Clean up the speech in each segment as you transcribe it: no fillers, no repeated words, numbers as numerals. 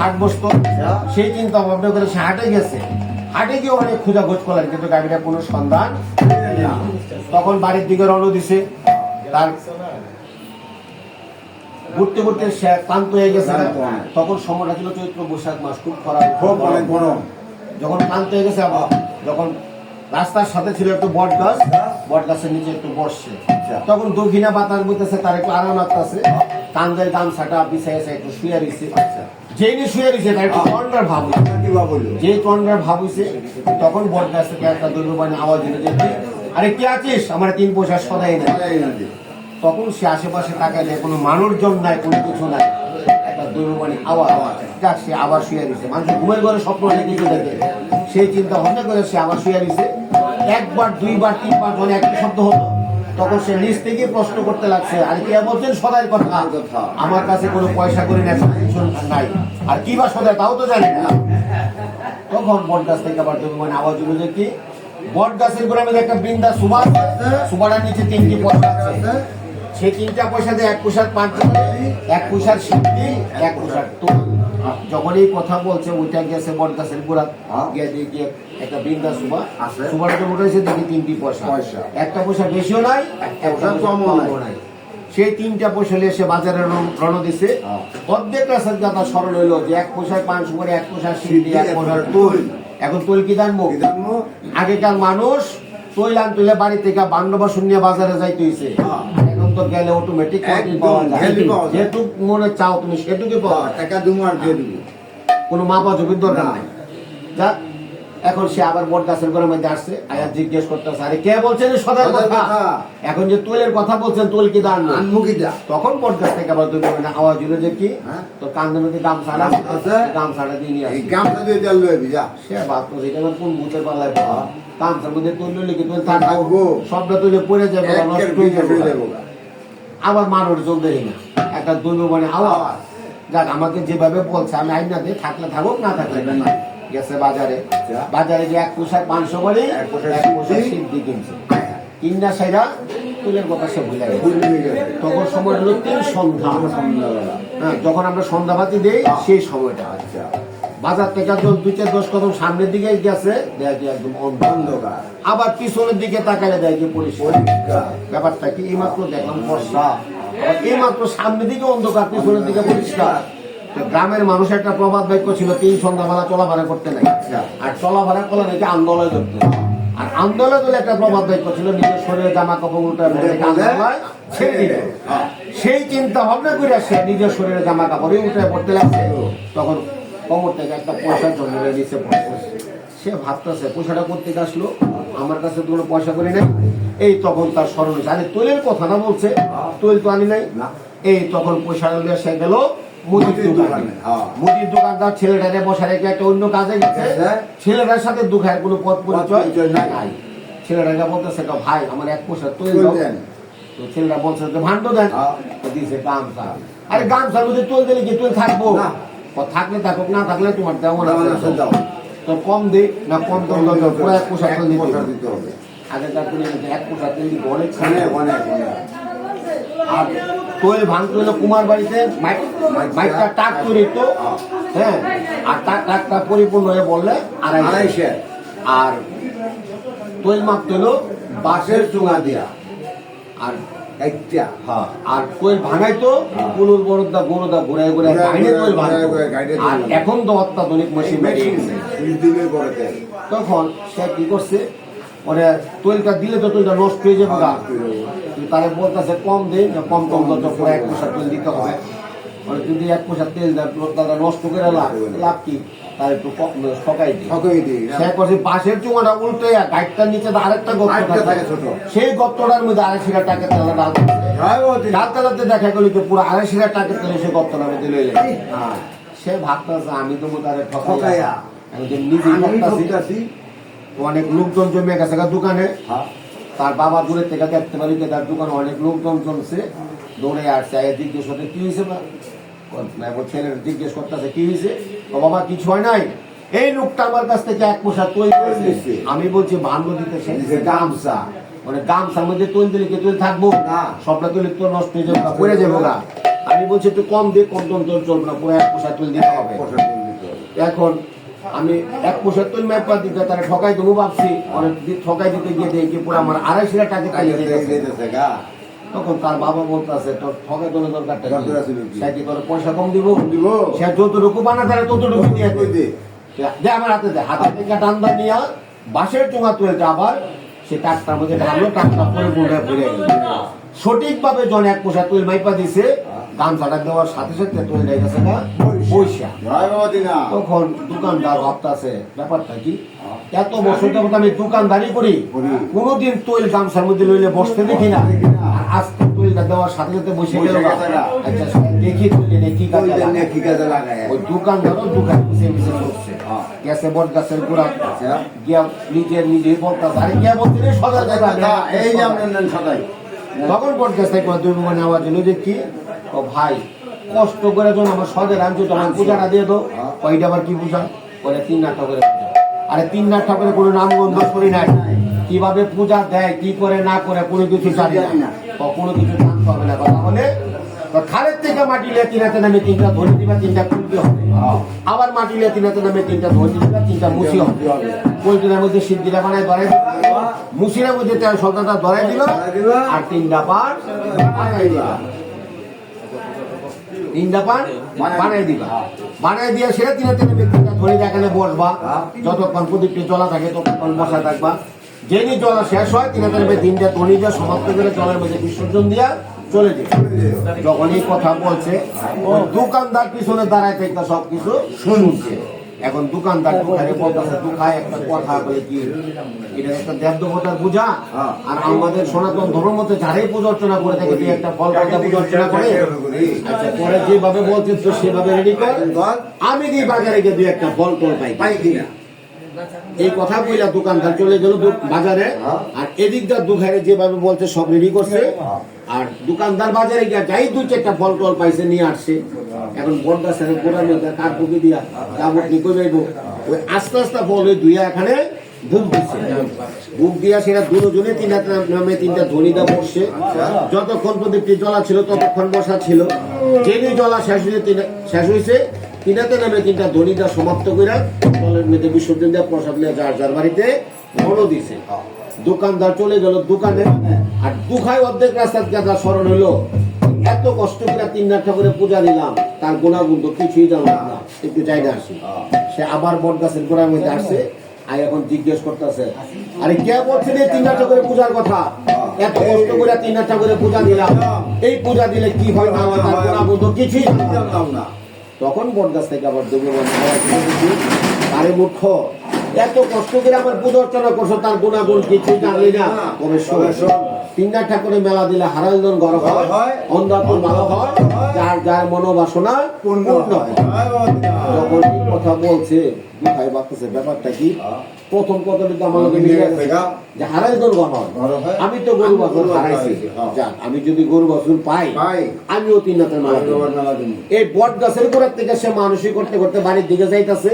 হাট বসতো, সেই চিন্তা ভাবনা করে সে হাটে গেছে। হাটে গিয়ে অনেক খোঁজাখোঁজ করলেন, কিন্তু গাড়িটা কোনো সন্ধান না। তখন বাড়ির দিকে রওনা দিছে। তার ঘুরতে ঘুরতে সে ক্লান্ত হয়ে গেছে। তখন সময়টা ছিল চৈত্র বৈশাখ মাস, খুব খরা, খুব অনেক গরম। যখন ক্লান্ত হয়ে গেছে, যখন রাস্তার সাথে ছিল একটু বট গাছ, বট গাছের নিচে একটু বসছে। তখন দক্ষিণা বাতাস বইতেছে, তার একটু আরাম লাগতেছে। কান্দের গামছাটা বিছাইছে, একটু শুয়ে রয়েছে। যেই শুয়ে রয়েছে তার একটু ঠান্ডার ভাব হইছে। যে ঠান্ডার ভাব হইছে, তখন বট গাছ থেকে একটা দৈববাণী আওয়াজ দিল যে, আরে কে আছিস, আমার 3 পয়সা সদাই না। তখন সে আশেপাশে তাকায় দেয়, কোনো মানুষজন নাই, কোনো কিছু নাই, একটা দৈববাণী আওয়াজ। যাক, সে আবার শুয়ে রয়েছে। মানুষ ঘুমের ঘরে স্বপ্ন দেখে দেখে সেই চিন্তা ভাবনা করে সে আবার শুয়ে রয়েছে। একবার, দুইবার, 3বার যখন একই শব্দ হতো, তখন সে নিজ থেকে প্রশ্ন করতে লাগছে, আর কে বলছেন সদাই কথা? আমার কাছে কোনো পয়সা করি না, নাই, আর কি বা সদাই তাও তো জানি না। তখন বট গাছ থেকে আবার দৈববাণী আওয়াজ হলো যে, কি বট গাছের গোড়ার মধ্যে একটা বৃন্দা সুবা, সুবাটার নিচে 3টি পয়সা আছে। সেই 3টা পয়সা দিয়ে 1 পয়সার পান, 1 পয়সার সিদ্ধি, 1 পয়সার তোল। যখন এই কথা বলছে, ওইটা গেছে বট গাছের গোড়া, গিয়ে দেখি একটা বৃন্দা সুবা, সুবাটা তো উঠেছে, দেখি 3টি পয়সা, 1টা পয়সা বেশিও নাই, 1টা পয়সা কমও নাই। সেই 3টা পয়সা নিয়ে সে বাজারে রওনা দিছে। অর্ধেক রাস্তার কথা সরল হইলো যে 1 পয়সার পান সুপারি, 1 পয়সার সিদ্ধি, 1 পয়সার তোল। এখন তোল কি জানবো? আগেকার মানুষ তৈল আনতে বাড়ি থেকে বান্নবাসন নিয়ে বাজারে যাইতে হইছে। এখন তো গেলে অটোমেটিক যেটুক মনে চাও তুমি সেটুকু পাওয়া, টাকা দুমার দিয়ে দিবি, কোনো মাপা জমির দরকার নাই। যাক, এখন সে আবার বট গাছের ঘরের মধ্যে আসছে, আয়াত জিজ্ঞেস করতেছে, আরে কে বলছেন সদার কথা? এখন যে তোলের কথা বলছেন, তোল কি দান মুখিটা? তখন বট গাছ থেকে আবার তুমি আওয়াজ হলো যে, কি তো কান্দের মধ্যে গামছাড়া আছে, গামছাড়া দিয়ে নিয়ে আসি, গামছা দিয়ে তেল লয়ে যা। সে ভাবতো এটা কোন ভূতের পাল্লায় পাওয়া, গামছার মধ্যে তোল লইলে কি তোল থাকবো, সবটা তুলে পড়ে যাবে, নষ্ট হয়ে যাবে। আবার মানুষজন দেখি না, একটা দৈববাণী আওয়াজ। যাক, আমাকে যেভাবে বলছে আমি আইনা দিয়ে থাকলে থাকুক, না থাকলে না। গেছে বাজারে, বাজারে যে 1 পয়সার 500 করে 1 পয়সার সিদ্ধি কিনছে। কিনা সাইরা তুলের কথা সে ভুলে গেছে। তখন সময় হলো 3 সন্ধ্যা। হ্যাঁ, যখন আমরা সন্ধ্যাবাতি দেই সেই সময়টা। বাজার থেকে যখন 2-10 কদম সামনের দিকে গেছে, দেখি একদম অন্ধকার। আবার পিছনের দিকে তাকালে দেখি পরিষ্কার। ব্যাপারটা কি? এইমাত্র দেখলাম বর্ষা, এইমাত্র সামনের দিকে অন্ধকার, পিছনের দিকে পরিষ্কার। গ্রামের মানুষ একটা প্রবাদ বাক্য ছিল, 3 সন্ধ্যাবেলা চলাফেরা করতে নাই, আর চলাফেরা করলে নাকি আন্দোলন করতে। আর আন্দোলন হলে একটা প্রবাদ বাক্য ছিল, নিজের শরীরে জামা কাপড় উল্টা ছেড়ে দিল। সেই চিন্তা ভাবনা করে সে নিজের শরীরে জামা কাপড় উল্টে পড়তে লাগছে। তখন কবর থেকে একটা পয়সা জন্ম নিচে পড়ছে। সে ভাবতেছে পয়সাটা করতে আসলো, আমার কাছে তো কোনো পয়সা করে নেই। এই তখন তার স্মরণ হয়েছে, আরে তোলের কথা না বলছে, তোল তো আনি নাই। এই তখন পয়সা নিয়ে সে গেল মুদির দোকানে। মুদির দোকানদার ছেলেটাকে বসা রেখে একটা অন্য কাজে গেছে। ছেলেটার সাথে দুঃখের কোনো পথ পরিচয় নাই। ছেলেটাকে বলতেছে, ভাই আমার 1 পয়সা তোল দেন। তো ছেলেটা বলছে, ভান্ড দেন। দিয়েছে গামছা। আরে গামছার মধ্যে তোল দিলে কি তোল থাকবো? থাকলে থাকুক, না থাকলে তোমার তেমন আছে, তো কম দিই না কম দাম পুরো 1 পয়সা তেল দিতে হবে। আগেকার তুলে 1 পয়সা তেল দিতে অনেক অনেক। আর তোল ভাঙতে হলো কুমার বাড়িতে মাইকটা টাক তৈরি তো, হ্যাঁ, আর টাকটা পরিপূর্ণ হয়ে বললে 250। আর তোল মাপতে হলো বাঁশের চুঙা দিয়া। আর একটা, হ্যাঁ, আর তোল ভাঙাইতো পুরুর বড়দা বড়দা ঘুরাই ঘুরাই গাইডে তোল ভাঙাই। আর এখন তো অত্যাধুনিক মেশিন বেরিয়ে গেছে। তখন সে কি করছে, ওরে তোলটা দিলে তো তোলটা নষ্ট হয়ে যাবে গা। তারা বলতেছে কম দেয় না, কম তো পুরো 1 পয়সা তেল দিতে হবে। মানে যদি 1 পয়সা তেল দেয়, তারা নষ্ট করে লাভ কি? তার একটু ঠকাই দিই। সে করছে বাঁশের চুঙাটা উল্টে গাইডটার নিচে আরেকটা গর্ত থাকে ছোট, সেই গর্তটার মধ্যে 250 টাকা তেল ডাল তেলাতে দেখা গেল যে পুরো 250 টাকা তেল সে গর্তটার মধ্যে লইলে। সে ভাবতেছে আমি তো তারে ঠকাইয়া নিজে। অনেক লোকজন জমে গেছে দোকানে। তার বাবা দূরের থেকে দেখতে পারি যে তার দোকানে অনেক লোকজন জমছে। দৌড়ে আসছে, জিজ্ঞেস করতে কি হয়েছে, ছেলের জিজ্ঞেস করতেছে কি হয়েছে। ও বাবা কিছু হয় নাই, এই লোকটা আমার কাছ থেকে 1 পয়সা তৈরি করেছে। আমি বলছি ভান্ড দিতে গামছা। মানে গামছার মধ্যে তৈল দিলে কি তৈল থাকবো না। সবটা তৈল তো নষ্ট হয়ে যাবে পড়ে যাবো না। আমি বলছি একটু কম দিয়ে কম দাম তোর চলবে না, পুরো 1 পোষা তৈল দিতে হবে। এখন আমি 1 পোষা তৈল মেপা দিতে তারা ঠকাই দেবো ভাবছি, অনেক ঠকাই দিতে গিয়ে দেখি পুরো আমার 250 টাকা খাইয়ে দিতেছে। তখন তার বাবা বলতেছে তোর ঠকাই তোলে দরকারটা সে কি তোর পয়সা কম দিব, সে যতটুকু বানা তারা ততটুকু দিয়ে দে আমার হাতে দে, হাতে থেকে টান্দা নিয়ে বাঁশের চোঙা তুলেছে, আবার সে টাকটার মধ্যে ঢাললো, টাকটা পরে গুঁড়ে ফিরে গেল। সঠিকভাবে জন 1 পোষা তৈল মাইপা দিছে, গামছাটা দেওয়ার সাথে সাথে তৈল হয়ে গেছে না পয়সা। তখন দোকানদার ভাবতেছে ব্যাপারটা কি, এত বছর যাবত আমি দোকানদারি করি, কোনোদিন তৈল গামছার মধ্যে লইলে বসতে দেখি না, আজকে তৈলটা দেওয়ার সাথে সাথে বসে গেল। আচ্ছা দেখি তৈলে কি কাজে লাগায়। ওই দোকানদারও দোকান পিছিয়ে পিছিয়ে করছে, গেছে বট গাছের গোড়া গিয়া নিজেই বলতেছে, আরে গিয়া বলতে সদাই এই যে আপনার সদাই। তখন বট গাছ থেকে দুই মানে আওয়াজ এলো যে কি, ও ভাই কষ্ট করে যখন আমার সদের আনছো তখন পূজাটা দিয়ে দো। ওইটা আবার কি পূজা, ওইটা 3 লাখ টাকা করে পূজা। আরে 3 লাখ টাকা করে কোনো নাম গন্ধ করি নাই, কিভাবে পূজা দেয় কি করে না করে কোনো কিছু জানি না, কোনো কিছু জানতে হবে না। কথা বলে খালের থেকে মাটি লিয়ে 3 হাতে নামে 3টা ধরে দিবা, 3টা কুলতে হবে, আবার মাটি লিয়ে 3 হাতে নামে 3টা ধরে দিবা, 3টা মুসি হবে। কুলটির মধ্যে সিদ্ধিটা বানায় ধরে দিবা, মুসির মধ্যে 13 সলতাটা ধরে দিবা, আর 3টা পান বানাই দিবা, 3টা পান বানাই দিবা। বানাই দিয়ে সেটা 3 হাতে নামে 3টা ধরে এখানে বসবা, যতক্ষণ প্রদীপটি জ্বলা থাকে ততক্ষণ বসা থাকবা। যেদিন জ্বলা শেষ হয় 3 হাতে নামে 3টা ধরে দিয়ে সমাপ্ত করে জলের মধ্যে বিসর্জন দিয়া চলে যায়। যখন এই কথা বলছে ও দোকানদার পিছনে দাঁড়ায় থেকে সবকিছু শুনছে। এখন দোকানদার দোকানে বলতেছে, দোকায় একটা কথা বলে কি, এটা একটা দেবদেবতার পূজা, আর আমাদের সনাতন ধর্মতে যারাই পূজা অর্চনা করে থাকে দিয়ে একটা ফল পাতা পূজা অর্চনা করে। আচ্ছা পরে যেভাবে বলছে তো সেভাবে রেডি কর, আমি দিয়ে বাজারে গিয়ে 2 একটা ফল টল পাই কিনা। এই কথা বইলা দোকানদার চলে গেল বাজারে, আর এদিকটা দোকানে যেভাবে বলছে সব রেডি করছে, আর দোকানদার বাজারে গিয়ে যাই 2-4টা ফল টল পাইছে নিয়ে আসছে। এখন বট গাছের গোড়ার মধ্যে কার টুকি দিয়া কাপড় নিয়ে কই যাইব, ওই আস্তে আস্তে ফল ওই দুইয়া এখানে বুক দিচ্ছে, বুক দিয়া সেটা দুজনে 3 হাতে নামে 3টা ধনিটা বসছে। যতক্ষণ পর্যন্ত জ্বলা ছিল ততক্ষণ বসা ছিল, যেদিন জ্বলা শেষ হয়েছে 3 হাতে নামে 3টা ধনিটা সমাপ্ত করে জলের মধ্যে বিসর্জন দেওয়া প্রসাদ নিয়ে যার যার বাড়িতে মনো দিছে। দোকানদার চলে গেল দোকানে, আর দুখায় অর্ধেক রাস্তার কথা স্মরণ হইলো, এত কষ্ট করে 3 লাখ টাকা করে পূজা দিলাম, তার গুণাগুণ তো কিছুই জানলাম না, একটু জায়গা আসি। সে আবার বট গাছের গোড়ার মধ্যে আসছে, আর এখন জিজ্ঞেস করতেছে, আরে কে বলছে 3 লাখ টাকা করে পূজার কথা, এত কষ্ট করে 3 লাখ টাকা করে পূজা দিলাম, এই পূজা দিলে কি হয় না হয় তার গুণাগুণ তো কিছুই জানলাম না। তখন বট গাছ থেকে আবার দেবী আরে মূর্খ, এত কষ্ট করে আমার পূজা অর্চনা করছো, তার গুণাগুণ কিছুই জানলি না। তবে 3 লাখ টাকা করে মেলা দিলে হারালদন গড় হয়, অন্ধাতুর ভালো হয়, যার যার মনোবাসনা পূর্ণ হয়। যখন এই কথা বলছে দুখাই ভাবতেছে ব্যাপারটা কি, প্রথম কথা কিন্তু আমার যে হারালদন গড় হয়, আমি তো গরু বাছুর হারাইছি, যাক আমি যদি গরু বাছুর পাই আমিও 3 লাখের মেলা দিই। এই বট গাছের গোড়ার থেকে সে মানসিক করতে করতে বাড়ির দিকে যাইতেছে,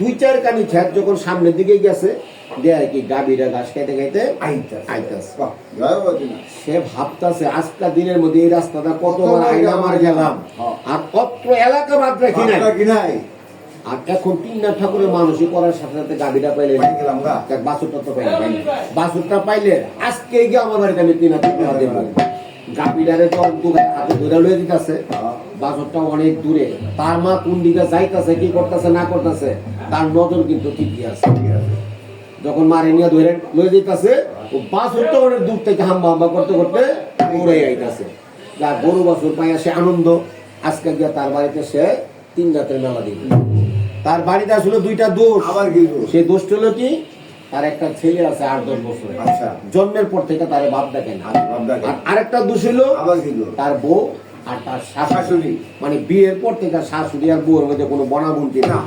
2-4 কানি খ্যাত যখন সামনের দিকে গেছে দেয় কি গাভীরা ঘাস খাইতে খাইতে আইতাছে। সে ভাবতাছে আজকাল দিনের মধ্যে এই রাস্তাটা কতবার আইলাম আর গেলাম, আর অত্র এলাকা বাদ রাখি নাই। আর এখন 3 লাখ ঠাকুরের মানুষই করার সাথে সাথে গাভীটা পাইলে বাছুরটা তো পাইলে, বাছুরটা পাইলে আজকে গিয়ে আমার বাড়িতে আমি 3 লাখ টাকা দেবো। গাভীটারে তো হাতে ধরে লয়ে দিতেছে, বাছুরটা অনেক দূরে, তার মা কোন দিকে যাইতেছে কি করতেছে না করতেছে তার নজর কিন্তু ঠিকই আছে। যখন মারে নিয়ে ধরে লয়ে যেতেছে, ও বাছুরটা অনেক দূর থেকে হাম্বা হাম্বা করতে করতে উড়ে আইতাছে। যা গরু বাছুর পাইয়া সে আনন্দ, আজকে গিয়া তার বাড়িতে সে 3 রাতের মেলা দিবে। তার বাড়িতে আসলে 2টা দোষ, সে দোষ হলো কি, তার একটা ছেলে আছে 8-10 বছরের, জন্মের পর থেকে তার বাপ দেখেন। আরেকটা দোষ হলো তার বউ আর তার শাশুড়ি, মানে বিয়ের পর থেকে শাশুড়ি আর বউর মধ্যে কোনো বনাবন্তি না,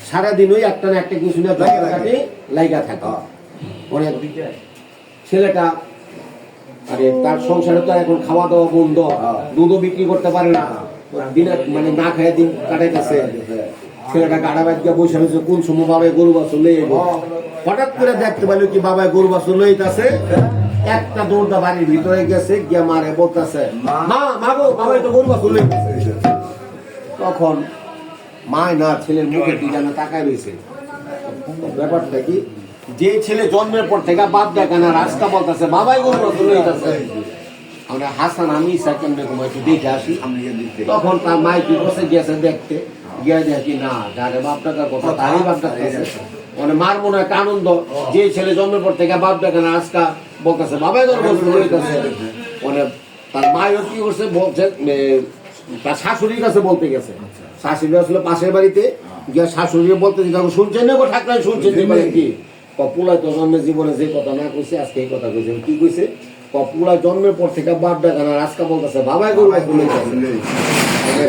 সারাদিন ওই একটা না একটা কিছু না লাইগা থাকে। অনেক ছেলেটা আরে তার সংসারে তো এখন খাওয়া দাওয়া বন্ধ, দুধও বিক্রি করতে পারে না, মানে না খায় দিন কাটাইতেছে। ছেলেটা গাড়া বাদ দিয়ে বসে রয়েছে, কোন সময় বাবাই গরু বাছুর লয়ে এলো, হঠাৎ করে দেখতে পাইলো কি বাবাই গরু বাছুর লইতাছে, একটা দৌড়টা বাড়ির ভিতরে গেছে গিয়ে মারে বলতেছে মা মা গো বাবা তো গরু বাছুর। তখন মায় না ছেলের মুখের দিকে না তাকায় রয়েছে। ব্যাপারটা কি, যে ছেলে জন্মের পর থেকে বাপ দেখা না রাস্তা বলতেছে বাবাই গরু বাছুর লইতেছে, আমরা হাসান আমি ইসা কেমনে তোমার একটু দেখে আসি। তখন তার মাই কি বসে গিয়েছে দেখতে, গিয়ে দেখি না যারে বাপ টাকার কথা তারই বাপ ডাকতেছে। মানে মার মনে একটা আনন্দ, যে ছেলে জন্মের পর থেকে বাপ ডাকে না আজকা বলতেছে বাবাই গরু বাছুর লইতেছে। মানে তার মায়ও কি করছে বলছে, তার শাশুড়ির কাছে বলতে গেছে। শাশুড়ি আসলে পাশের বাড়িতে গিয়ে শাশুড়ি বলতে শুনছেন না গো ঠাকুর শুনছেন কি পপুলা তো জন্মের জীবনে যে কথা না কইছে আজকে এই কথা কইছে। কি কইছে, পপুলা জন্মের পর থেকে বাপ ডাকা না আজকা বলতেছে বাবাই গরু বাছুর লইতেছে।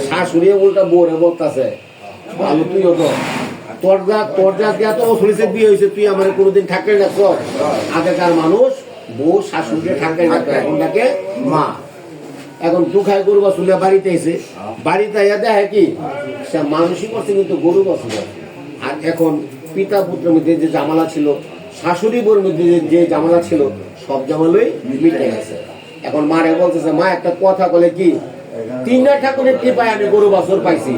শাশুড়ি উল্টা বোরে বলতেছে ভালো তুইও তো তোর যা দিয়া তো শুনেছে বিয়ে হয়েছে, তুই আমার কোনোদিন ঠাকুর রাখছ। আগেকার মানুষ বউ শাশুড়িকে ঠাকুর রাখতো, এখন তাকে মা। এখন দুখায় গরু বাছুর বাড়িতে এসে বাড়িতে দেখে কি সে মানুষই করছে কিন্তু গরু বাছুর। আর এখন পিতা পুত্রের মধ্যে যে জামালা ছিল, শাশুড়ি বোর মধ্যে যে জামালা ছিল, সব জামালই মিটে গেছে। এখন মারে বলতেছে মা একটা কথা বলে কি, তিনটা ঠাকুরের কৃপায় আমি গরু বাছুর পাইছি।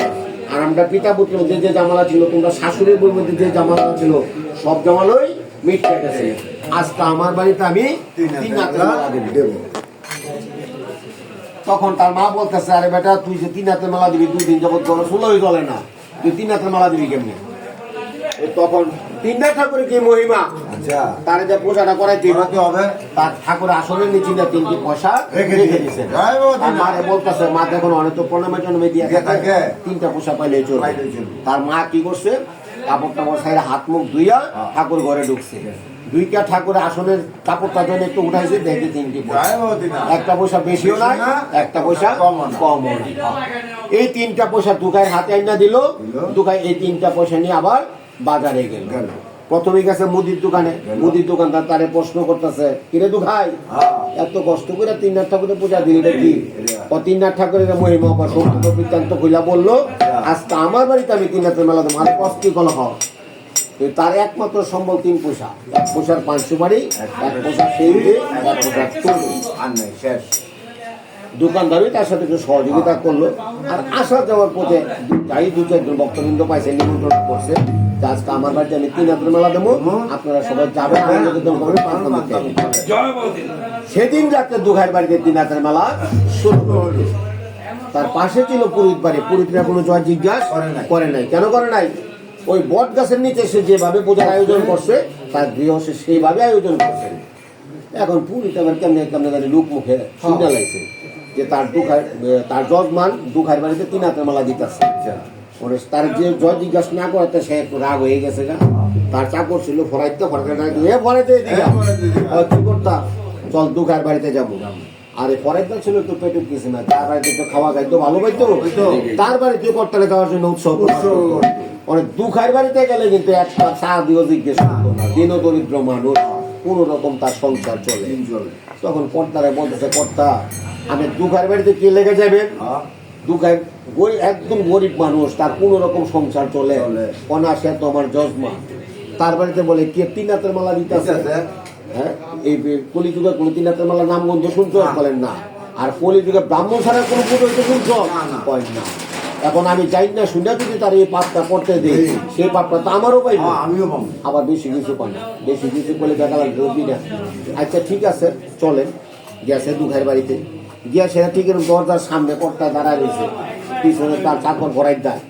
আর আমরা পিতা পুত্রের মধ্যে যে জামালা ছিল, তোমরা শাশুড়ির বোর মধ্যে যে জামালা ছিল, সব জামালই মিটে গেছে। আজকে আমার বাড়িতে আমি তিন দেব। তখন তার মা বলতেছে আরে বেটা তুই যে 3 হাতের মালা দিবি, 2 দিন যাবত তোর ষোলোই চলে না, তুই 3 হাতের মালা দিবি কেমনি? তখন 3টা ঠাকুরের কি মহিমা, তার যে পূজাটা করাইতে হবে, তার ঠাকুর আসনের নিচে 3টি পয়সা রেখে দিয়েছে। মারে বলতেছে মা দেখুন অনেক তো প্রণামে টনামে দিয়ে থাকে, 3টা পয়সা পাইলে চলে। তার মা কি করছে, কাপড় টাপড় সাইডে হাত মুখ ধুইয়া ঠাকুর ঘরে ঢুকছে। 2টা ঠাকুরের আসনের কাপড়টা জন্য একটু উঠাইছে, দেখে 3টি পয়সা। একটা পয়সা বেশিও নাই, একটা পয়সা কম নাই। এই 3টা পয়সা দুখায় হাতে আইনা দিল। দুখায় এই 3টা পয়সা নিয়ে আবার বাজারে গেল। প্রথমে গেছে মুদির দোকানে, মুদির দোকানদার তারে প্রশ্ন করতেছে কিরে দুখাই এত কষ্ট করে 3 ঠাকুরের পূজা দিলি কি? 3 ঠাকুরের মহিমা সম্পূর্ণ বৃত্তান্ত কইলা বললো আজকে আমার বাড়িতে আমি 3 হাতের মেলা দেবো। আরে কষ্ট কল হয়, তার একমাত্র সম্বল 3 পয়সা, 1 পয়সার 5 সুপারি, 1 পয়সা সেই 1 পয়সা আর নাই শেষ। দোকানদারই তার সাথে একটু সহযোগিতা করলো। আর আসা যাওয়ার পথে যাই 2-4 ভক্তবৃন্দ পাইছে, নিমন্ত্রণ করছে আজকে আমার বাড়িতে আমি 3 হাতের মেলা দেবো, আপনারা সবাই যাবেন। সেদিন রাত্রে দুখাইয়ের বাড়িতে 3 হাতের মেলা শুরু হলো। তার পাশে ছিল পুরোহিত বাড়ি, পুরোহিতরা কোনো জয় জিজ্ঞাসা করে নাই। কেন করে নাই? ওই বট গাছের নিচে সে যেভাবে পূজার আয়োজন করছে তার গৃহ সে সেইভাবে আয়োজন করছে। এখন পুরোহিত আবার কেমনে কেমনে লোক মুখে শুনে লাগছে যে তার যজমান দুখাইয়ের বাড়িতে 3 হাতের মেলা দিতেছে। তার যে জয় জিজ্ঞাসা না করতে সে একটু রাগ হয়ে গেছে। তার চাকর ছিল ফরাইতে ফরাইতে কি করতা চল দুখাইয়ের বাড়িতে যাবো। আরে ফরাইতে ছিল একটু পেটে কিছু না, তার বাড়িতে একটু খাওয়া খাইতো ভালো পাইতো, তার বাড়িতে কর্তালে যাওয়ার জন্য উৎসব। অনেক দুখাইয়ের বাড়িতে গেলে কিন্তু একটা চা দিয়েও জিজ্ঞেস করতো না, দিন দরিদ্র মানুষ কোন রকম তার সংসার চলে। তখন কর্তারে বলতেছে কর্তা আমি দুখাইয়ের বাড়িতে কি লেগে যাবেন? দুখাই একদম গরিব মানুষ, তার কোন রকম সংসার চলে কনা, সে তো আমার যজমা। তার বাড়িতে বলে কে 3 হাতের মালা দিতে আছে? হ্যাঁ, এই কলিযুগে কোনো 3 হাতের মালা নামগন্ধ শুনছো? বলেন না। আর কলিযুগে ব্রাহ্মণ ছাড়া কোনো পুজো হইতে শুনছো? কয় না। এখন আমি চাই না শুনে যদি তার এই পাপটা করতে দিই, সেই পাপটা তো আমারও পাইব, আমিও পাবো। আবার বেশি কিছু পাই না, বেশি কিছু করলে দেখা লাগবে না। আচ্ছা ঠিক আছে চলেন। গেছে দুখাইয়ের বাড়িতে গিয়া সেটা ঠিক দরজার সামনে কর্তা দাঁড়ায় রয়েছে, পিছনে তার চাকর ভরাই দেয়।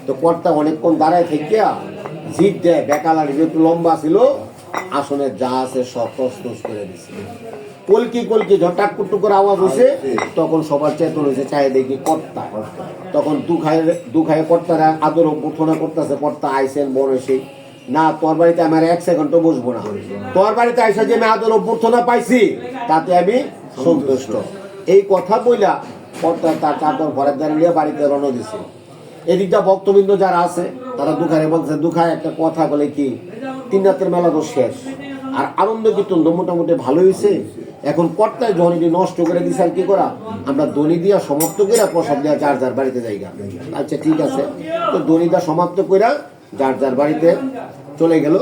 তো কর্তা অনেকক্ষণ দাঁড়ায় থেকে জিদ দেয়, বেকালার যেহেতু লম্বা ছিল আসনে যা আছে সব তসতস করে দিচ্ছে। কলকি কলকি ঝটাকটুক করে আওয়াজ হয়েছে, তখন সবার চেতন হয়েছে, চাই দেখি কর্তা। তখন দুখাইয়ে কর্তারা আদর অভ্যর্থনা করতেছে, কর্তা আইসেন বয়সে না, তোর বাড়িতে আমার 1 সেকেন্ডও বসবো না, তোর বাড়িতে আইসা যে আমি আদর অভ্যর্থনা পাইছি তাতে আমি সন্তুষ্ট। এই কথা বইলা কর্তা তার চাকর ঘরের দ্বারা নিয়ে বাড়িতে রওনা দিছে। এদিকটা ভক্তবৃন্দ যারা আছে তারা দুখাইয়ে বলছে দুখায় একটা কথা বলে কি 3 হাতের মেলা তো শেষ, আর আনন্দ কীর্তন মোটামুটি ভালো হয়েছে। এখন কর্তায় জনিটি নষ্ট করে দিছে, আর কি করা, আমরা দনি দিয়া সমাপ্ত করে প্রসাদ দেওয়া যার যার বাড়িতে যাইগা। আচ্ছা ঠিক আছে, তো দনি দিয়া সমাপ্ত করে যার যার বাড়িতে চলে গেল।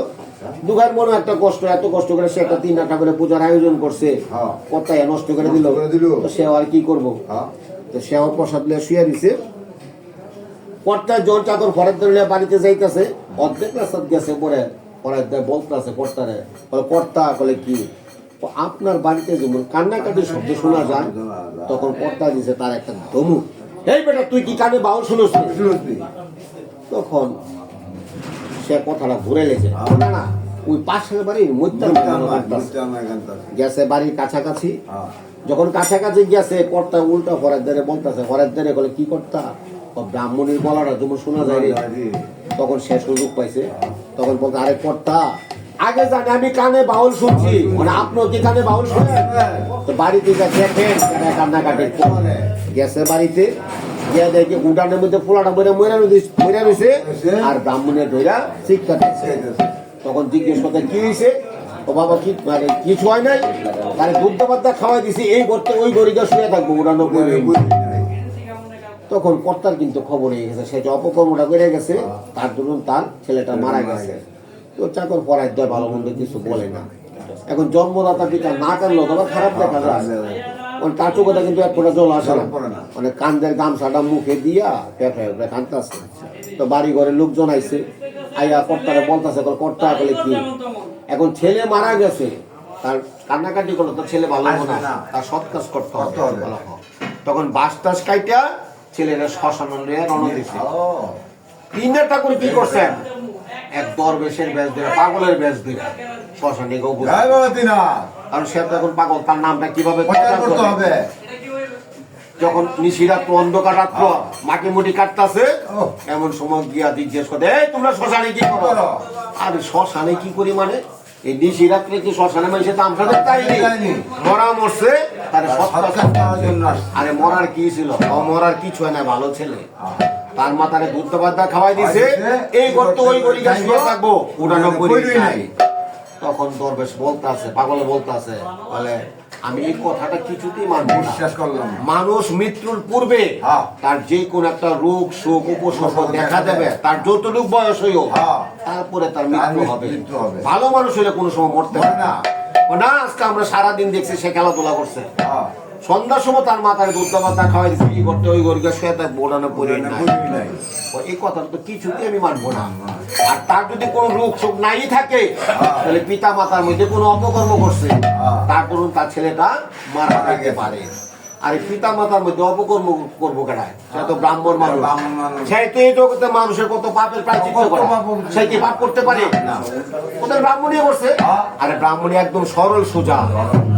দুঃখের মনে একটা কষ্ট, এত কষ্ট করে সে একটা 3 টাকা করে পূজার আয়োজন করছে, কর্তায় নষ্ট করে দিল, তো সে আর কি করবো? তো সে আমার প্রসাদ লিয়ে শুয়ে দিছে। কর্তার জন চাকর ফরাদ ধরে বাড়িতে যাইতেছে, অর্ধেক রাস্তা গেছে পরে ফরাদ বলতেছে কর্তারে, কর্তা বলে কি আপনার বাড়িতে যেমন কান্নাকাটি শব্দ শোনা যায়, তখন কর্তা দিছে তার একটা ধমক, এই বেটা তুই কি কানে বাউল শুনোস? তখন সে কথাটা ঘুরে লেছে, না না ওই পাশের বাড়ির মধ্যে গেছে বাড়ির কাছাকাছি। যখন কাছাকাছি গেছে কর্তা উল্টা ফরাদ্দারে বলতেছে, ফরাদ্দারে বলে কি কর্তা ব্রাহ্মণের গলাটা যেমন শোনা যায় রে। তখন সে সুযোগ পাইছে, তখন বলতে আরে কর্তা আগে জানি আমি কানে বাউল শুনছি, মানে আপনার কি কানে বাউল শুনেন? তো বাড়িতে দেখেন কান্নাকাটি গেছে, বাড়িতে গিয়ে দেখে উঠানের মধ্যে পোলাটা মরে রয়েছে আর ব্রাহ্মণের ধৈরা শিক্ষা দিচ্ছে। তখন জিজ্ঞেস করতে কি হয়েছে? ও বাবা কি মানে কিছু হয় নাই, তাহলে দুধ পাত্তা খাওয়াই দিছি, এই করতে ওই গরিকা শুয়ে থাকবো উড়ানো। তখন কর্তার কিন্তু খবর হয়ে গেছে, সে যে অপকর্মটা করে গেছে তার দরুন তার ছেলেটা মারা গেছে। তো চাকর পড়ায় দেয়, ভালো মন্দ কিছু বলে না। এখন জন্মদাতা পিতা না কানলো তবে খারাপ দেখা যায়, তার চোখটা কিন্তু এক ফোঁটা জল আসে না, মানে কান্দের গামছাটা মুখে দিয়া পেঁপে কান্দতেছে। তো বাড়ি ঘরে লোকজন আইছে, আইয়া কর্তারে বলতেছে, কর্তা বলে কি এখন ছেলে মারা গেছে, তার কান্নাকাটি করলো, তো ছেলে ভালো না, তার সৎ কাজ করতে হবে। তখন বাস টাস কাইটা ছেলেরা শ্মশান রওনা দিছে। 3 করে কি করছেন? এক দরবেশের বেশ ধরে, পাগলের বেশ ধরে শ্মশানে গো, কারণ সে এখন পাগল, তার নামটা কিভাবে হবে? যখন নিশিরাত্র অন্ধকার রাত্র মাটি মুটি কাটতেছে, এমন সময় গিয়া জিজ্ঞেস করে, এই তোমরা শ্মশানে কি করো? আরে শ্মশানে কি করি মানে এই নিশিরাত্রে কি শ্মশানে মানুষে তামসা দেখতে মরা মরছে, আরে মরার কি ছিল? মরার কিছু হয় না, ভালো ছেলে, তার মাথারে দুধ পাতা খাওয়াই দিছে, এই করতে ওই গরিকা শুয়ে থাকবো উড়ানো করি নাই। তখন দরবেশ বলতে আছে, পাগলে বলতে আছে, বলে আমি এই কথাটা কিছুতেই মানব না, বিশ্বাস করলাম। মানুষ মৃত্যুর পূর্বে তার যে কোন একটা রোগ শোক উপসর্গ দেখা দেবে, তার যতটুকু বয়স হইও তারপরে তার মৃত্যু হবে। ভালো মানুষ হইলে কোনো সময় মরতে পারে না। না আজকে আমরা সারাদিন দেখছি সে খেলাধুলা করছে, সন্ধ্যার সময় তার মাথায় দুধ পাতা খাওয়াই দিচ্ছে, কি করতে ওই গরিকা শুয়ে থাকবো ওড়ানো পড়ে নাই। এই কথা তো কিছুতেই আমি মানবো না। আর তার যদি কোনো রোগ শোক নাই থাকে, তাহলে পিতা মাতার মধ্যে কোনো অপকর্ম করছে, তার করুন তার ছেলেটা মারা যেতে পারে। আর পিতা মাতার মধ্যে অপকর্ম করবো কেনায়, সে তো ব্রাহ্মণ মানুষ, সেই তো এই জগতে মানুষের কত পাপের প্রায়শ্চিত্ত করে, সে কি পাপ করতে পারে? ওদের ব্রাহ্মণই করছে। আরে ব্রাহ্মণী একদম সরল সোজা,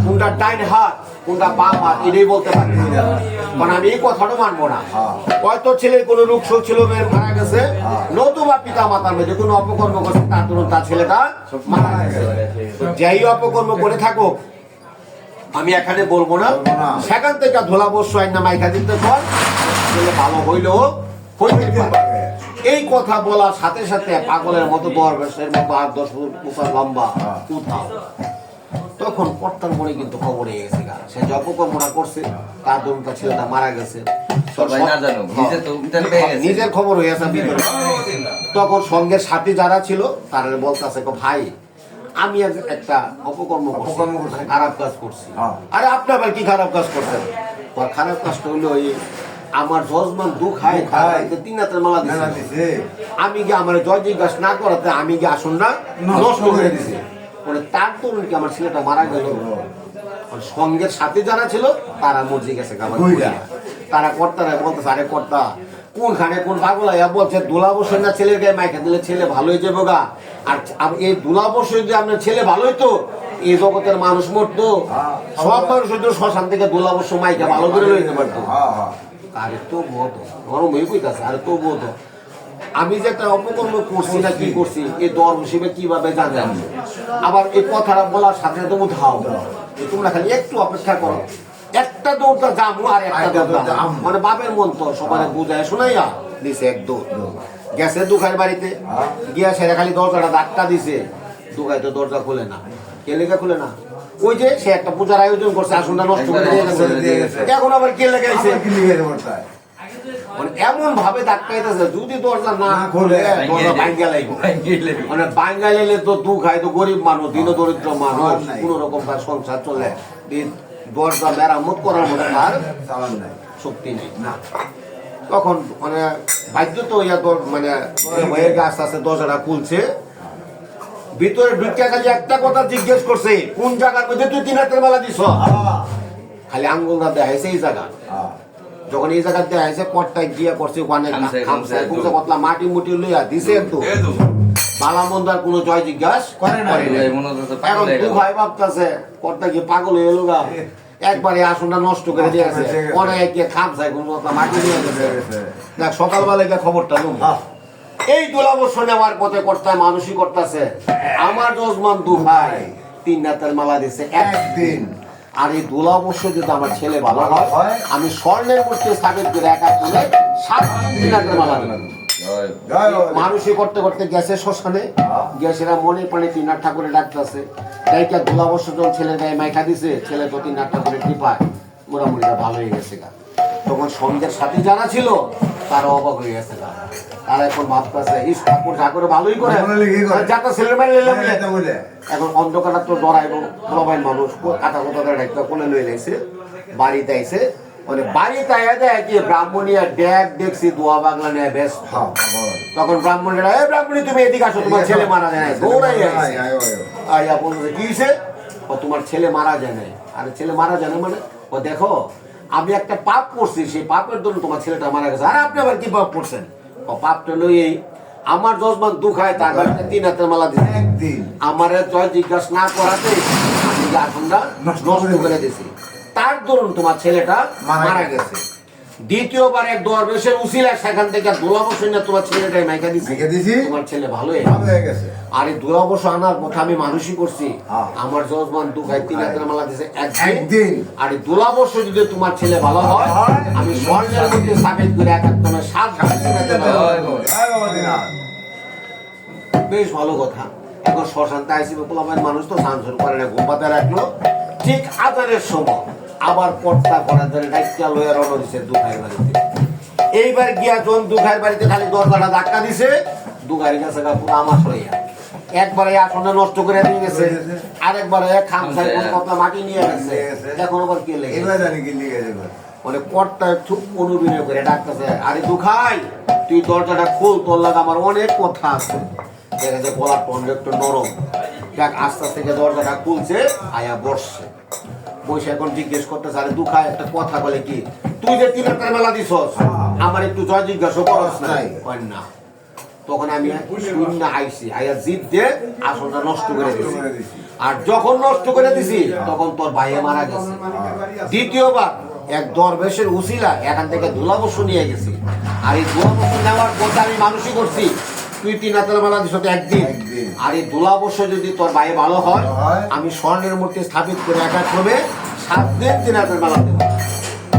কোনটা ডাইন হাত কোনটা বাম হাত এটাই বলতে পারে, মানে আমি এই কথাটা মানবো না। হয়তো ছেলের কোনো রোগ শোক ছিল, মারা গেছে, নতুবা পিতা মাতার মধ্যে কোনো অপকর্ম করছে, তার জন্য তার ছেলেটা মারা গেছে। যেই অপকর্ম করে থাকুক আমি এখানে বলবো না, সেখান থেকে ধোলা বস্য আইনা মাইকা দিতে পার, ভালো হইলেও হইতে পারে। এই কথা বলার সাথে সাথে পাগলের মতো দরবেশের মতো 8-10 ফুট লম্বা উঠাও। তখন কর্তার মনে কিন্তু খবর হয়ে গেছে, সে যে অপকর্মটা করছে তার জন্য তার ছেলেটা মারা গেছে, নিজের খবর হয়ে গেছে ভিতরে। তখন সঙ্গের সাথী যারা ছিল তারা বলতেছে, ভাই আমি একটা অপকর্ম খারাপ কাজ করছি। আরে আপনি আবার কি খারাপ কাজ করছেন? খারাপ কাজটা হইলো আমার যজমান দুঃখ খায় 3 রাতের মালা দিছে, আমি গিয়ে আমার জয় জিজ্ঞাসা না করাতে আমি গিয়ে আসনটা নষ্ট করে দিছি, তার তরুণ কি আমার ছেলেটা মারা গেল। সঙ্গের সাথে যারা ছিল তারা মরজি গেছে, তারা কর্তারা বলতেছে, আরে কর্তা কোনখানে কোন পাগল আইয়া বলছে দোলা বসে না ছেলের গায়ে মাইকা দিলে ছেলে ভালো হয়ে যাবো গা। আর এই দোলা বসে যদি আপনার ছেলে ভালো হইতো, এই জগতের মানুষ মরতো, সব মানুষ হইতো শ্মশান থেকে দোলা বসে মাইকা ভালো করে লইতে পারতো। আরে তো বোধ গরম হয়ে কইতাছে, আরে তো বোধ আমি যে একটা অপকর্ম করছি না কি করছি এই দর হিসেবে কিভাবে জানলাম? আবার এই কথাটা বলার সাথে সাথে উঠাও, তোমরা খালি একটু অপেক্ষা করো, একটা দৌড়টা যাবো আর একটা দৌড়, মানে বাপের মন তো সবাই বুঝায় শোনাইয়া দিছে। এক দৌড় গেছে দুখার বাড়িতে গিয়া সেটা খালি দরজাটা ধাক্কা দিছে, দুখায় তো দরজা খুলে না। কে লেগে খুলে না? ওই যে সে একটা পূজার আয়োজন করছে, আসনটা নষ্ট করে দিয়ে গেছে, এখন আবার কে লেগে আইছে? মানে এমন ভাবে ধাক্কাইতেছে যদি দরজা না খুলে দরজা ভাঙ্গা লাগবে মানে ভাঙ্গা লাইলে তো দুঃখ হয় তো গরিব মানুষ দিন দরিদ্র মানুষ কোন রকম তার সংসার চলে দরজা মেরামত করার মতো তার শক্তি নেই না তখন মানে বাধ্য তো মানে আস্তে আস্তে দরজাটা খুলছে ভিতরে ঢুকে খালি একটা কথা জিজ্ঞেস করছে কোন জায়গার মধ্যে তুই 3 হাতের মালা দিছ খালি আঙ্গুলটা দেখাইছে এই জায়গা যখন এই জায়গা দেখাইছে পটটায় গিয়ে করছে ওখানে পতলা মাটি মুটি লইয়া দিছে একটু বালা মন্দ আর কোনো জয় জিজ্ঞাসা করে না এখন দু ভাই ভাবতেছে পটটা গিয়ে পাগল হয়ে এলো গা একবারে আসনটা নষ্ট করে দিয়েছে পরে গিয়ে খামসায় কোনো মাটি নিয়ে গেছে দেখ সকালবেলায় গিয়ে খবরটা নেব এই দুলাবর্ষ নেওয়ার পথে কর্তা মানুষই করতেছে আমার যজমান দু ভাই 3 হাতের মালা দিছে একদিন আর এই দুলাবর্ষ যদি আমার ছেলে ভালো হয় আমি স্বর্ণের মূর্তি স্থাপিত করে একা তুলে 7 দিন 3 হাতের মালা দিলাম মানুষই করতে করতে গেছে শ্মশানে গ্যাসেরা মনে পড়ে 3 হাত ঠাকুরে ডাকতেছে তাই কে দুলাবর্ষ যখন ছেলের গায়ে মাইখা দিছে ছেলে তো 3 হাত ঠাকুরে টিপায় মোটামুটিটা ভালো হয়ে গেছে গা তখন সঙ্গের সাথে যারা ছিল তারা অবাক হয়ে গেছে গা তারা এখন ভাবতেছে ইস ঠাকুর ঠাকুরে ভালোই করে যাতে ছেলের বাড়ি এখন অন্ধকারটা তো ডরাইব প্রবাইল মানুষ কাটা কোথা ডাক্তার কোলে লয়ে লাইছে বাড়িতে আইছে মানে বাড়িতে আয়া দেয় কি ব্রাহ্মণিয়া ড্যাগ দেখছি দোয়া বাংলা নেয় বেশ তখন ব্রাহ্মণেরা এই ব্রাহ্মণী তুমি এদিকে আসো তোমার ছেলে মারা যায় না দৌড়াই আইয়া বলছে কি হয়েছে ও তোমার ছেলে মারা যায় না আরে ছেলে মারা যায় না মানে ও দেখো আমি একটা পাপ করছি সেই পাপের জন্য তোমার ছেলেটা মারা গেছে আর আপনি আবার কি পাপ করছেন ও পাপটা লইয়েই আমার যজমান দুঃখায় তার বাড়িতে 3 হাতের মালা দিছে একদিন আমার জয় জিজ্ঞাসা না করাতে আমি আসনটা নষ্ট করে দিয়েছি তার দরুন তোমার ছেলেটা মারা গেছে দ্বিতীয়বার এক দরবেশের উসিলা সেখান থেকে দুলাবর্ষ না তোমার ছেলেটাই মাইকা দিছি তোমার ছেলে ভালো হয়ে গেছে আর এই দুলাবর্ষ আনার কথা আমি মানুষই করছি আমার যজমান দুঃখায় 3 হাতের মালা দিছে একদিন আর এই দুলাবর্ষ যদি তোমার ছেলে ভালো হয় আমি স্বর্ণের মধ্যে স্থাপিত করে একাত্তমে 7 বেশ ভালো কথা এখন শ্মশানতে আইসি পোলামের মানুষ তো সানসর করে না ঘুমাতে রাখলো ঠিক আজানের সময় আবার পর্দা করার জন্য ডাক্তার লইয়া রওনা দিছে দুখাইয়ের বাড়িতে এইবার গিয়া যখন দুখাইয়ের বাড়িতে খালি দরজাটা ধাক্কা দিছে দুখাইয়ের কাছে পুরো আমার হইয়া একবারে আসনটা নষ্ট করে দিয়ে গেছে আরেকবারে খামসায় কোন কতলা মাটি নিয়ে গেছে এখন আবার কে লেগে মানে পর্দা খুব অনুবিনয় করে ডাকতেছে আরে দুখাই তুই দরজাটা খোল তোর লাগে আমার অনেক কথা আছে দেখা যায় গলার টন্ড একটু নরম দেখ আস্তে আস্তে দরজাটা খুলছে আয়া বসছে বসে এখন জিজ্ঞেস করতেছে আরে দুঃখা একটা কথা বলে কি তুই যে 3 হাতের মেলা দিছস আমার একটু জয় জিজ্ঞাসা করস নাই কই না তখন আমি শূন্য আইছি আয়া জিদ দে আসলটা নষ্ট করে দিছি আর যখন নষ্ট করে দিছি তখন তোর ভাইয়ে মারা গেছে দ্বিতীয়বার এক দরবেশের উসিলা এখান থেকে দুলাবর্ষ নিয়ে গেছি আর এই দুলাবর্ষ নেওয়ার কথা আমি মানুষই করছি তুই 3 হাতের মালা দিছ একদিন আর এই দুলাবর্ষ যদি তোর ভাই ভালো হয় আমি স্বর্ণের মূর্তি স্থাপিত করে একাত্রমে 7 দিন 3 হাতের মালা দেব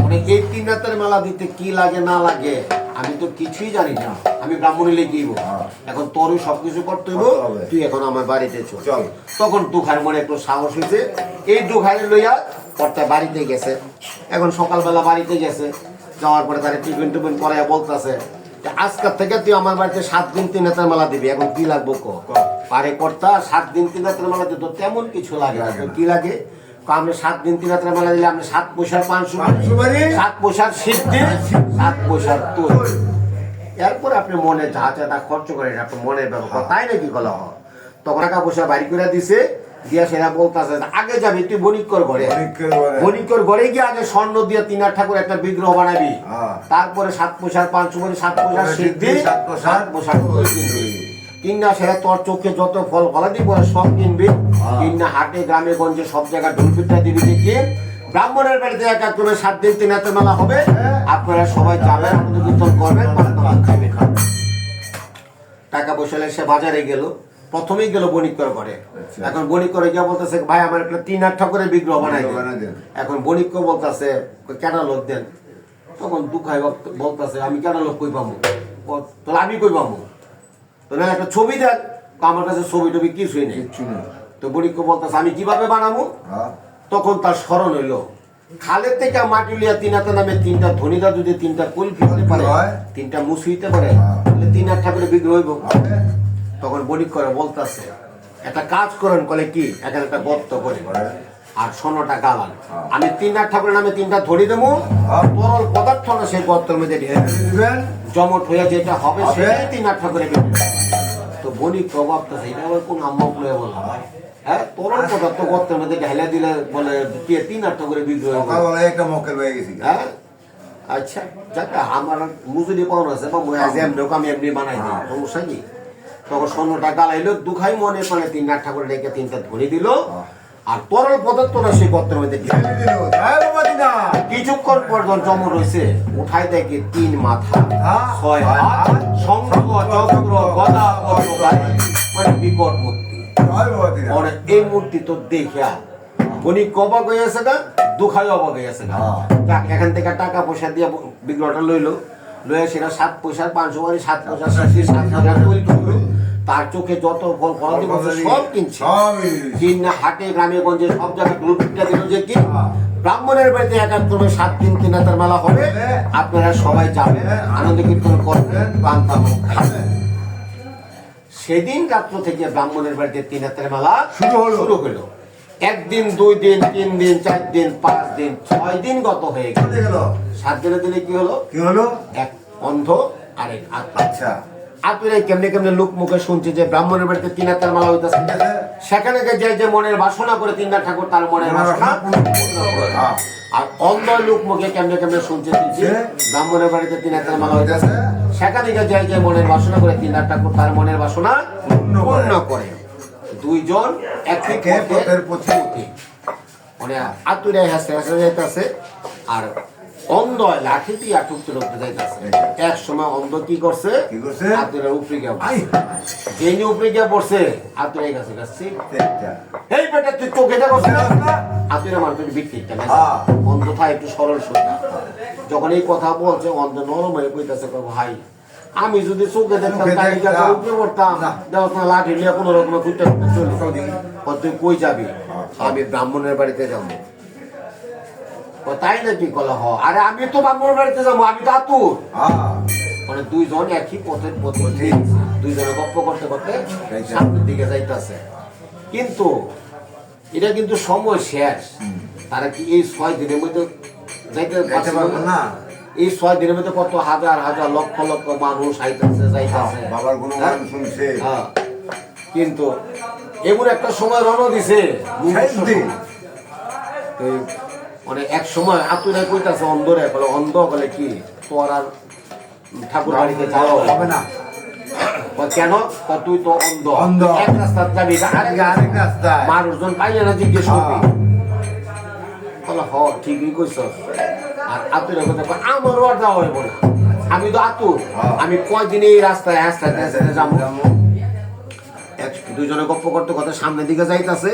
মানে এই 3 হাতের মালা দিতে কি লাগে না লাগে আমি তো কিছুই জানি না আমি ব্রাহ্মণী লিখিব এখন তোরই সবকিছু করতে হবে তুই এখন আমার বাড়িতে চল তখন দুখার মনে একটু সাহস হয়েছে এই দুখারে লইয়া কর্তা বাড়িতে গেছে এখন সকালবেলা বাড়িতে গেছে যাওয়ার পরে তারা টিফিন টিফিন করাইয়া বলতেছে আজকের থেকে তুই আমার বাড়িতে 7 দিন 3 হাতের মালা দিবি এখন কি লাগবো পারে কর্তা 7 দিন 3 হাতের মালা দিতে তেমন কিছু লাগে না কি লাগে আমরা 7 দিন 3 হাতের মালা দিলে আমরা 7 পয়সার 7 পয়সার সিদ্ধি 7 পয়সার তোর এরপর আপনি মনে যা যা খরচ করেন আপনি মনের ব্যবহার তাই নাকি বলা হয় তখন টাকা পয়সা বাড়ি করে দিছে দিয়া সেরা বলতেছে আগে যাবি তুই বণিকর ঘরে গিয়ে আগে স্বর্ণ দিয়ে 3 হাত ঠাকুর একটা বিগ্রহ বানাবি তারপরে 7 পয়সার 500 করে 7 পয়সার সিদ্ধি 7 পয়সার কিনা সেরা তোর চোখে যত ফল ফলাদি পরে সব কিনবি কিনা হাটে গ্রামে গঞ্জে সব জায়গায় ঢোলপিটা দিবি দেখি ব্রাহ্মণের বাড়িতে একাত্তরে 7 দিন 3 হাতের মেলা হবে আপনারা সবাই যাবেন আনন্দ কীর্তন করবেন খাবেন টাকা পয়সা সে বাজারে গেল প্রথমেই গেল বণিকর ঘরে এখন বণিকরে গিয়ে বলতেছে ভাই আমার একটা 3 হাত ঠাকুরের বিগ্রহ বানাই দেন এখন বণিক বলতেছে কেন লোক দেন তখন দুঃখাই বলতেছে আমি কেন লোক কই পাবো তাহলে আমি কই পাবো তাহলে একটা ছবি দেন আমার কাছে ছবি টবি কিছুই নেই তো বণিক বলতেছে আমি কিভাবে বানাবো তখন তার স্মরণ হইলো খালের থেকে মাটি লিয়া তিনাতে নামে তিনটা ধনীরা যদি তিনটা কুল ফিরতে পারে, তিনটা মুসুইতে পারে, তাহলে 3 ঠাকুরের বিগ্রহ হইব। তখন বণিক করে বলতেছে একটা কাজ করেন, বলে কি, এখানে একটা গর্ত করে আর 100টা গালান, আমি 3 ঠাকুরের নামে 3টা ধরি দেবো, তরল পদার্থ না সেই গর্তের মধ্যে ঢেলে দিবেন, জমট হইয়া যেটা হবে সেটাই 3 ঠাকুরের বিগ্রহ। তো বণিক ভাবতেছে এটা আবার কোন আম্মা বলে বললাম, হ্যাঁ তরল পদার্থ গর্তের মধ্যে ঢেলে দিলে বলে 3 ঠাকুরের বিগ্রহ। হ্যাঁ আচ্ছা যাক, আমার মজুরি পাওয়া আছে বা আমি এমনি বানাই দিই, সমস্যা কি। তখন 100টা গালাইলো, দুখাই মনে মানে 3 ঠাকুর রেখে 3টা ধরে দিল, আর তরল পদার্থটা সেই গর্তের মধ্যে কিছুক্ষণ পর্যন্ত জমা রয়েছে, উঠাই দেখে 3 মাথা 6 হাত, শঙ্খ চক্র গদা মানে বিকট মূর্তি। এই মূর্তি তো দেখিয়া বণিক অবাক হয়ে গেছে না, দুখাই অবাক হয়ে গেছে না। এখান থেকে টাকা পয়সা দিয়ে বিগ্রহটা লইলো, লইয়া সেটা 7 পয়সার 500 বাড়ি 7 পয়সা 7,000 তৈরি করলো। তার চোখে যত ফল ফলাদি বলছে সব কিনছে, কিনা হাটে গ্রামে গঞ্জে সব জায়গায় লুটটা দিল যে কি ব্রাহ্মণের বাড়িতে 71 7 দিন তিনাতের মেলা হবে, আপনারা সবাই যাবেন, আনন্দ কীর্তন করবেন, পান তামাক খাবেন। সেদিন রাত্র থেকে ব্রাহ্মণের বাড়িতে তিনাতের মেলা শুরু হলো। 1 দিন 2 দিন 3 দিন 4 দিন 5 দিন 6 দিন গত হয়ে গেল। 7 দিনের দিনে কি হলো, এক অন্ধ আর এক আত্মা। আচ্ছা আপনারা কেমনে কেমনে লোক মুখে শুনছে যে ব্রাহ্মণের বাড়িতে 3 হাজার মালা হইতেছে, সেখানে যে মনের বাসনা করে 3 ঠাকুর তার মনের বাসনা পূর্ণ করে। আর অন্ধ লোক মুখে কেমনে কেমনে শুনছে যে ব্রাহ্মণের বাড়িতে 3 হাজার মালা হইতেছে, সেখানে যে মনের বাসনা করে 3 ঠাকুর তার মনের বাসনা পূর্ণ করে। দুইজন একই পথের পথিক, মানে আতুরে হাসতে হাসতে যাইতেছে, আর অন্ধ লাঠি দিয়ে আটুকতে রুখতে যাইতেছে। এক সময় অন্ধ কি করছে, আতুরের উপরে গিয়ে যেই উপরে গিয়ে পড়ছে, আতুরে গেছে গাছি এই বেটা তুই চোখে দেখছ না, আতুরে মানুষ বিক্রিটা অন্ধ থাকে একটু সরল সোজা। যখন এই কথা বলছে অন্ধ নরম হয়ে কইতেছে, ভাই আমি যদি চোখে দেখতাম উপরে পড়তাম, দেখ না লাঠি নিয়ে কোনো রকমের খুঁজতে চলে, তুই কই যাবি, আমি ব্রাহ্মণের বাড়িতে যাবো। তাই নাকি কলা হ, আরে আমি তো ব্রাহ্মণের বাড়িতে যাবো, আমি তো আতুর। মানে দুইজন একই পথের পথে, দুইজনে গপ্প করতে করতে সামনের দিকে যাইতেছে। কিন্তু এটা কিন্তু সময় শেষ, তারা কি এই 6 দিনের মধ্যে যাইতে পারবে না? এই 6 দিনের মধ্যে কত হাজার হাজার লক্ষ লক্ষ মানুষ আইতেছে যাইতেছে, বাবার গুণগান শুনছে। কিন্তু এমন একটা সময় রওনা দিছে, মানে এক সময় আতুরে কইতাছে অন্ধরে, বলে অন্ধ বলে কি তোর আর ঠাকুর বাড়িতে যাওয়া হবে না। কেন, তুই তো অন্ধ, এক রাস্তা যাবি আরেক রাস্তায় মানুষজন পাইলে না জিজ্ঞেস করবি। বলে হ ঠিকই কইছ। আর আতুরে কথা আমারও আর যাওয়া হইব না, আমি তো আতুর, আমি কয়দিন এই রাস্তায় রাস্তায় যাবো। দুইজনে গপ্প করতে করতে সামনের দিকে যাইতেছে।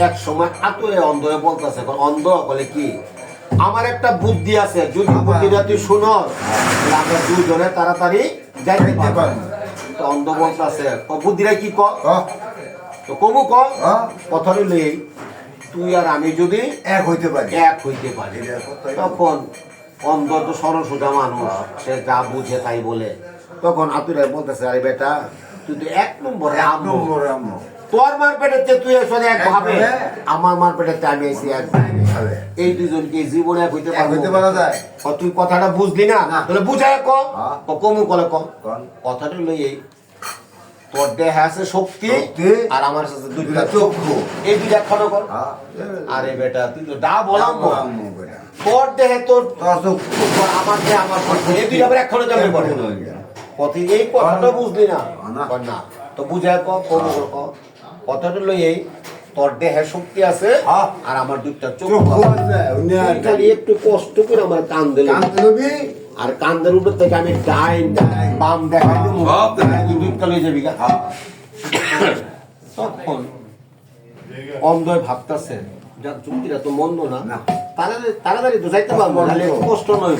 এক সময় আতুরে অন্ধ বলতেছে, অন্ধ বলে কি আমার একটা বুদ্ধি আছে, যদি বুদ্ধিটা তুই শুনো আমরা দুইজনে তাড়াতাড়ি যাইতে পারবো। তো অন্ধ বলতেছে বুদ্ধিটা কি কমু কথা নেই, তুই আর আমি যদি এক হইতে পারি তখন অন্ধ তো সরল সোজা মানুষ, সে যা বুঝে তাই বলে। তখন আতুরে বলতেছে, আরে বেটা তুই তো 1 নম্বরে আম্মু, তোর মার পেটেতে তুই আসলে এক ভাবে, আমার মার পেটেতে আমি এসে এক ভাবে, এই দুজনকে জীবনে এক হইতে পারা যায়। তুই কথাটা বুঝলি না, তাহলে বুঝায় কমু কলে কথাটা লই, এই তোর দেহে আছে শক্তি আর আমার সাথে দুইটা চক্ষু, এই দুইটা খানো কর। আরে বেটা তুই তো ডা বলাম, তোর দেহে তোর আমার দেহে আমার এই দুইটা আবার একখানে যাবে পড়ে পথে, এই কথাটা বুঝলি না তো বুঝায় কথাটা লই, এই তোর দেহে শক্তি আছে আর আমার দুইটা চক্ষু আছে, একটু কষ্ট করে আমার কান দিবি, আর কান্দের উপর থেকে আমি ডাইন বাম দেখাই দুইটা লই যাবি। তখন অন্ধয় ভাবতেছে যুক্তিটা তো মন্দ না, তাড়াতাড়ি তো যাইতে পারবো, কষ্ট নয়।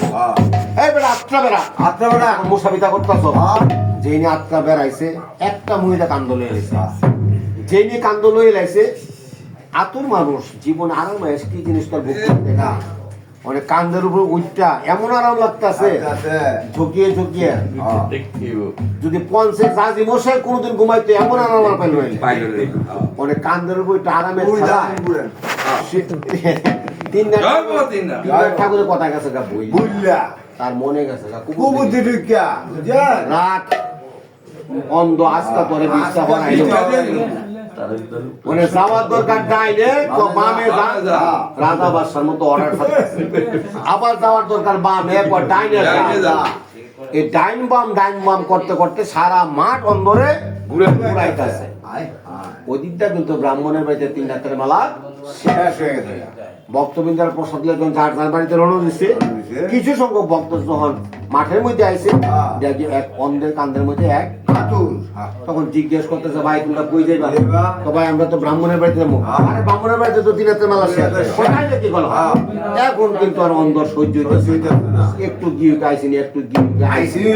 আটটা বেড়া মুসাফিতা করতেছ, যে নিয়ে আটটা বেড়াইছে একটা মহিলা কান্দ লয়ে লাইছে, যে নিয়ে কান্দ লয়ে লাইছে। আতুর মানুষ জীবন আরাম কি জিনিসটা বুঝতে না, মানে কান্দের উপর উঠটা এমন আরাম লাগতেছে ঝুঁকিয়ে ঝুঁকিয়ে যদি 50 রাজি মশাই কোনোদিন ঘুমাইতে এমন আরাম আর পাইল মানে কান্দের উপর একটু আরামের ছাড়া তিন ঠাকুরের কথা গেছে গা বই তার মনে গেছে রাত অন্ধ আজকা করে বিশ্বাস বানাইল মানে যাওয়ার দরকার ডাইনে বামে রাজা বাদশার মতো অর্ডার থাকতেছে আবার যাওয়ার দরকার বামে ডাইনে এই ডাইন বাম করতে করতে সারা মাঠ অন্ধরে ঘুরে ঘুরাইতেছে ওই দিকটা কিন্তু ব্রাহ্মণের বাড়িতে 3 রাতের মেলা শেষ হয়ে গেছে ভক্তবৃন্দার প্রসাদ যখন যার যার বাড়িতে রওনা দিচ্ছে কিছু সংখ্যক ভক্ত যখন মাঠের মধ্যে আইছে এক অন্ধের কান্দের মধ্যে এক তখন জিজ্ঞেস করতেছে ভাই তোমরা কই যাইবা তো ভাই আমরা তো ব্রাহ্মণের বাড়িতে যাবো আরে ব্রাহ্মণের বাড়িতে তো 3 রাতের মেলা শেষ কোথায় কি বলো এখন কিন্তু আর অন্ধ সহ্য হইতেছে একটু গিয়ে আইসিনি একটু গিয়ে আইসিনি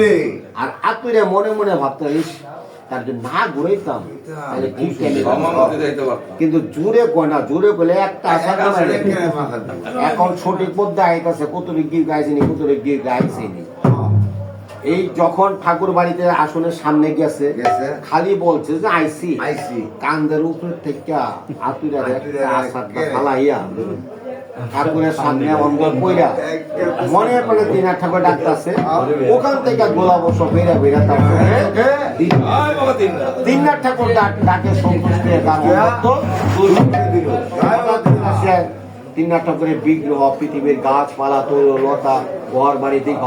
আর আত্মীয় মনে মনে ভাবতে তার জন্য না ঘুরাইতাম তাহলে কিন্তু জোরে কয় না জোরে বলে একটা আশা এখন সঠিক পদ্মা আইতাছে কতটুক গিয়ে গাইছিনি কতটুক গিয়ে গাইছিনি এই যখন ঠাকুর বাড়িতে আসনের সামনে গেছে খালি বলছে যে আইসি কান্দের উপরে থেকে আতুরা ফালাইয়া ঠাকুরের সামনে অন্ধ কইরা মনে পড়ে 3 ঠাকুর ডাকতেছে ওখান থেকে গোলা বসো বেরা বেরা তারপরে 3 ঠাকুর ডাকে সন্তুষ্ট হয়ে 3 ঠাকুরের বিগ্রহ পৃথিবীর গাছপালা তৈল লতা ঘর বাড়ি দিকে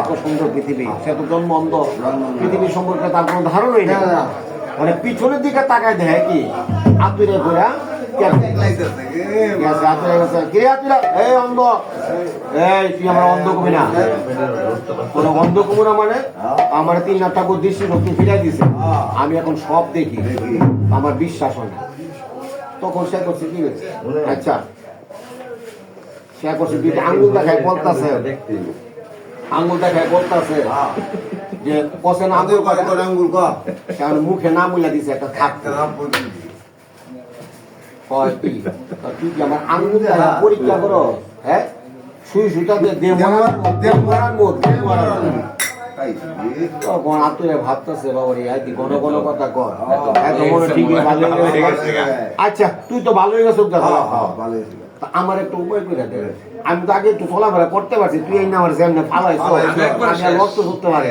এত সুন্দর পৃথিবী সে তো জন্ম অন্ধ পৃথিবী সম্পর্কে তার কোনো ধারণাই নেই মানে পিছনের দিকে তাকায় দেয় কি আতুরে ঘোরা আমার 3 ঠাকুর দৃষ্টি শক্তি ফিরাই দিছে আমি এখন সব দেখি আমার বিশ্বাস হয় না তখন সে করছে কি হয়েছে আচ্ছা সে করছে দুইটা আঙ্গুল দেখায় বলতেছে যে কষেন আঙ্গুল মুখে নাম বলে দিছে একটা থাকতে তুই কি আমার আঙ্গুল পরীক্ষা করো হ্যাঁ শুই শুইটাতে তখন আত্মীয় ভাবতেছে বাবারি ঘন ঘন কথা কর এত মনে ঠিকই ভালো আচ্ছা তুই তো ভালোই গেছ আমার একটু উপায় করে দে আমি তো আগে একটু চলাফেরা করতে পারছি তুই এই না আমার সামনে ফালাইছো রক্ত করতে পারি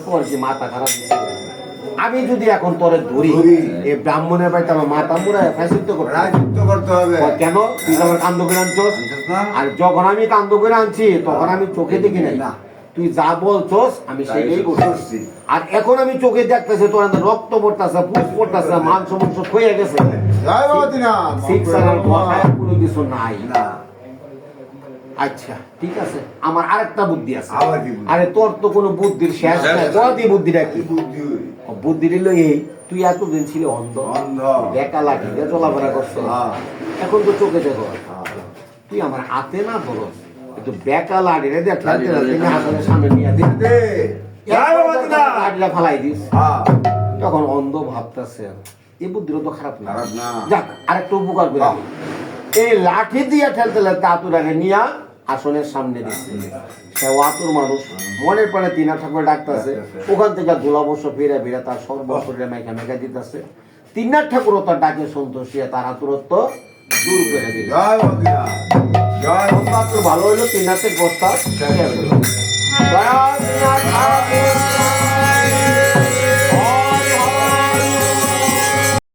তোর কি মাথা খারাপ আমি যদি এখন তোরে ধরি এই ব্রাহ্মণের বাড়িতে আমার মাথা মুড়ে ফাঁসিতে করতে হবে কেন তুই আমার কান্দ করে আনছস আর যখন আমি কান্দ করে আনছি তখন আমি চোখে দেখি নাই তুই যা বলছস আমি সেটাই করছি আর এখন আমি চোখে দেখতেছি তোর রক্ত পড়তেছে পুষ পড়তেছে মাংস মাংস হয়ে গেছে কোনো কিছু নাই আচ্ছা ঠিক আছে আমার আরেকটা বুদ্ধি আছে আরে তোর তো কোনো বুদ্ধির শেষ নাই বুদ্ধিটা কি বুদ্ধি দিল এই তুই এতদিন ছিল অন্ধ দেখা লাগি চলাফেরা করছো এখন তো চোখে দেখো তুই আমার হাতে না ধরস একটু বেকা লাড়ি রে দেখ হাতের সামনে নিয়ে ফালাই দিস তখন অন্ধ ভাবতেছে এই বুদ্ধিটা তো খারাপ না যাক আরেকটা উপকার করে এই লাঠি দিয়ে ঠেলতে ঠেলতে আতুরাকে নিয়ে আসনের সামনে দিচ্ছে সে আতুর মানুষ মনের প্রাণে 3 ঠাকুর ডাকতেছে ওখান থেকে গোলা বর্ষ ফিরে ফিরে তার সর্বশরীরে মেঘা মেঘা দিতেছে 3 ঠাকুর তার ডাকে সন্তোষ তার আতুরত্ব দূর করে দিল ভালো হইলো 3 বস্তা